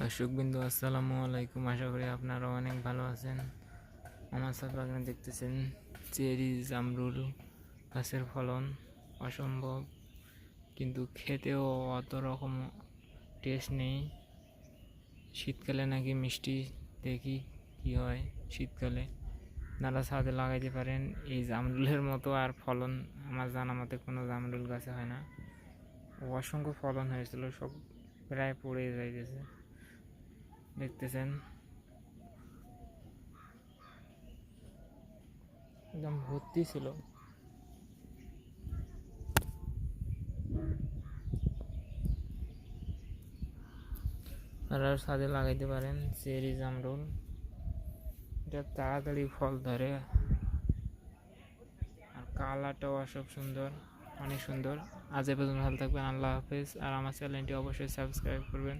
দর্শকবৃন্দু আসসালামু আলাইকুম। আশা করি আপনারা অনেক ভালো আছেন। আমার ছাদ বাগানে দেখতেছেন চেরি জামরুল গাছের ফলন অসম্ভব, কিন্তু খেতেও অত রকম টেস্ট নেই। শীতকালে নাকি মিষ্টি, দেখি কি হয় শীতকালে। আপনারা ছাদে লাগাইতে পারেন। এই জামরুলের মতো আর ফলন আমার জানা মতে কোনো জামরুল গাছে হয় না। অসংখ্য ফলন হয়েছিল, সব প্রায় পড়ে যাইতেছে। দেখতেছেন একদম ভর্তি ছিল। আপনারা ছাদে লাগাইতে পারেন চেরি জামরুল, এটা তাড়াতাড়ি ফল ধরে আর কালারটাও অসব সুন্দর, অনেক সুন্দর। আজ এ পর্যন্ত ভালো থাকবেন, আল্লাহ হাফেজ। আর আমার চ্যানেলটি অবশ্যই সাবস্ক্রাইব করবেন।